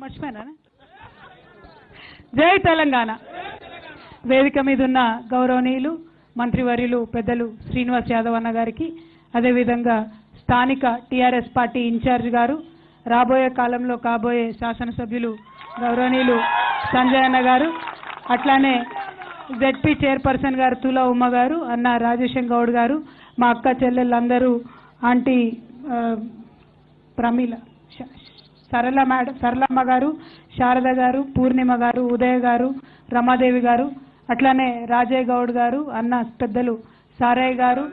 మర్చిపోయినా జై తెలంగాణ. వేదిక మీద ఉన్న గౌరవనీయులు మంత్రివర్యులు పెద్దలు శ్రీనివాస్ యాదవ్ అన్న గారికి, అదేవిధంగా స్థానిక టీఆర్ఎస్ పార్టీ ఇన్ఛార్జ్ గారు, రాబోయే కాలంలో కాబోయే శాసనసభ్యులు గౌరవనీయులు సంజయ్ అన్న గారు, అట్లానే జెడ్పీ చైర్పర్సన్ గారు తులా ఉమ్మ గారు, అన్న రాజేశం గౌడ్ గారు, మా అక్క చెల్లెళ్ళందరూ, ఆంటీ ప్రమీల, సరళమ్మ గారు, శారద గారు, పూర్ణిమ గారు, ఉదయ్ గారు, రమాదేవి గారు, అట్లానే రాజయ్య గౌడ్ గారు, అన్న పెద్దలు సారయ్య గారు,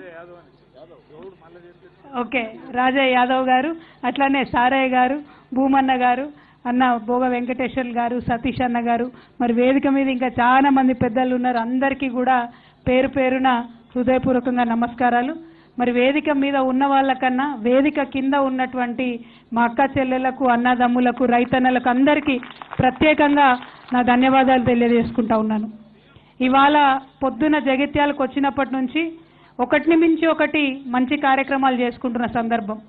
ఓకే రాజయ్య యాదవ్ గారు, అట్లానే సారయ్య గారు, భూమన్న గారు, అన్న భోగ వెంకటేశ్వర్ గారు, సతీష్ అన్న గారు, మరి వేదిక మీద ఇంకా చాలా మంది పెద్దలు ఉన్నారు. అందరికీ కూడా పేరు పేరున హృదయపూర్వకంగా నమస్కారాలు. మరి వేదిక మీద ఉన్న వాళ్ళకన్నా వేదిక కింద ఉన్నటువంటి మా అక్క చెల్లెలకు, అన్నదమ్ములకు, రైతన్నలకు అందరికీ ప్రత్యేకంగా నా ధన్యవాదాలు తెలియజేసుకుంటా ఉన్నాను. ఇవాళ పొద్దున జగిత్యాలకు వచ్చినప్పటి నుంచి ఒకటిని మించి ఒకటి మంచి కార్యక్రమాలు చేసుకుంటున్న సందర్భం.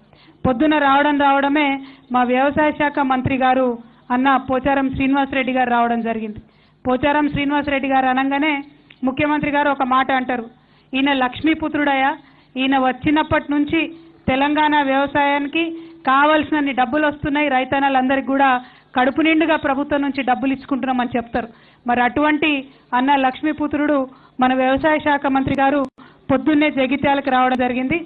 పొద్దున రావడమే మా వ్యవసాయ శాఖ మంత్రి గారు అన్న పోచారం శ్రీనివాసరెడ్డి గారు రావడం జరిగింది. పోచారం శ్రీనివాసరెడ్డి గారు అనగానే ముఖ్యమంత్రి గారు ఒక మాట అంటారు, ఈయన లక్ష్మీపుత్రుడయ్యా, ఈయన వచ్చినప్పటి నుంచి తెలంగాణ వ్యవసాయానికి కావాల్సినన్ని డబ్బులు వస్తున్నాయి, రైతన్నలందరికీ కూడా కడుపు నిండుగా ప్రభుత్వం నుంచి డబ్బులు ఇచ్చుకుంటున్నామని చెప్తారు. మరి అటువంటి అన్న లక్ష్మీపుత్రుడు మన వ్యవసాయ శాఖ మంత్రి గారు పొద్దున్నే జగిత్యాలకు రావడం జరిగింది.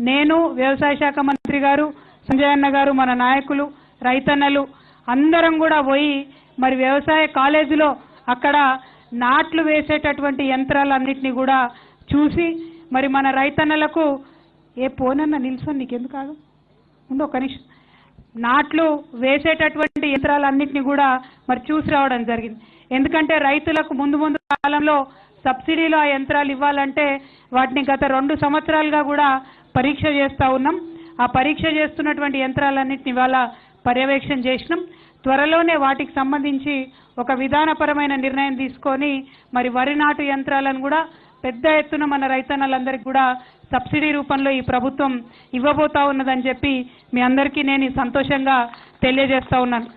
నేను, వ్యవసాయ శాఖ మంత్రి గారు, సంజయ్ అన్న గారు, మన నాయకులు, రైతన్నలు అందరం కూడా పోయి మరి వ్యవసాయ కాలేజీలో అక్కడ నాట్లు వేసేటటువంటి యంత్రాలన్నింటినీ కూడా చూసి మరి మన రైతన్నలకు పోనన్న నిల్సొని నీకెందుకు కాదు ఉండు ఒక నిమిషం, నాట్లు వేసేటటువంటి యంత్రాలన్నింటినీ కూడా మరి చూసి రావడం జరిగింది. ఎందుకంటే రైతులకు ముందు కాలంలో సబ్సిడీలో ఆ యంత్రాలు ఇవ్వాలంటే వాటిని గత 2 సంవత్సరాలుగా కూడా పరీక్ష చేస్తూ ఉన్నాం. ఆ పరీక్ష చేస్తున్నటువంటి యంత్రాలన్నింటినీ ఇవాళ పర్యవేక్షణ చేసినాం. త్వరలోనే వాటికి సంబంధించి ఒక విధానపరమైన నిర్ణయం తీసుకొని మరి వరి నాటు యంత్రాలను కూడా పెద్ద ఎత్తున మన రైతన్నలందరికీ కూడా సబ్సిడీ రూపంలో ఈ ప్రభుత్వం ఇవ్వబోతా ఉన్నదని చెప్పి మీ అందరికీ నేను సంతోషంగా తెలియజేస్తా ఉన్నాను.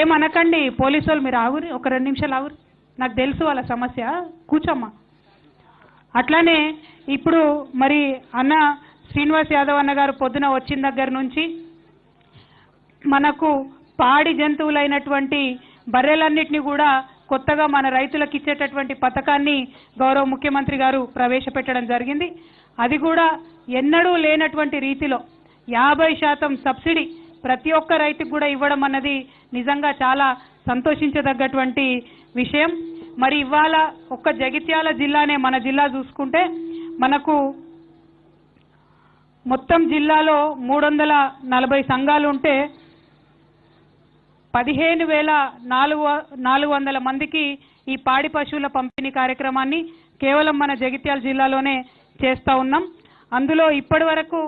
ఏమనకండి పోలీసు వాళ్ళు, మీరు ఆగురి, ఒక 2 నిమిషాలు ఆగురి, నాకు తెలుసు వాళ్ళ సమస్య, కూర్చోమ్మా. అట్లానే ఇప్పుడు మరి అన్న శ్రీనివాస్ యాదవ్ అన్న గారు పొద్దున వచ్చిన దగ్గర నుంచి మనకు పాడి జంతువులైనటువంటి బర్రెలన్నింటినీ కూడా కొత్తగా మన రైతులకు ఇచ్చేటటువంటి పథకాన్ని గౌరవ ముఖ్యమంత్రి గారు ప్రవేశపెట్టడం జరిగింది. అది కూడా ఎన్నడూ లేనటువంటి రీతిలో 50% సబ్సిడీ ప్రతి ఒక్క రైతుకు కూడా ఇవ్వడం అన్నది నిజంగా చాలా సంతోషించదగ్గటువంటి విషయం. మరి ఇవాళ ఒక్క జగిత్యాల జిల్లానే, మన జిల్లా చూసుకుంటే మనకు మొత్తం జిల్లాలో 340 సంఘాలు ఉంటే 15,400 మందికి ఈ పాడి పశువుల పంపిణీ కార్యక్రమాన్ని కేవలం మన జగిత్యాల జిల్లాలోనే చేస్తూ ఉన్నాం. అందులో ఇప్పటి వరకు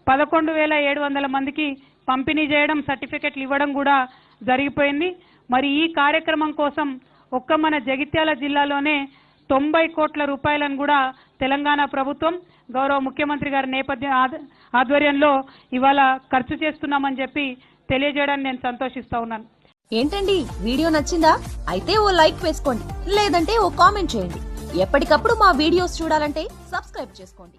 11,700 మందికి పంపిణీ చేయడం, సర్టిఫికెట్లు ఇవ్వడం కూడా జరిగిపోయింది. మరి ఈ కార్యక్రమం కోసం ఒక్క మన జగిత్యాల జిల్లాలోనే 90 కోట్ల రూపాయలను కూడా తెలంగాణ ప్రభుత్వం గౌరవ ముఖ్యమంత్రి గారి ఆధ్వర్యంలో ఇవాళ ఖర్చు చేస్తున్నామని చెప్పి తెలియజేయడానికి నేను సంతోషిస్తా ఉన్నాను. ఏంటండి, వీడియో నచ్చిందా? అయితే ఓ లైక్ వేసుకోండి, లేదంటే ఓ కామెంట్ చేయండి. ఎప్పటికప్పుడు మా వీడియోస్ చూడాలంటే సబ్స్క్రైబ్ చేసుకోండి.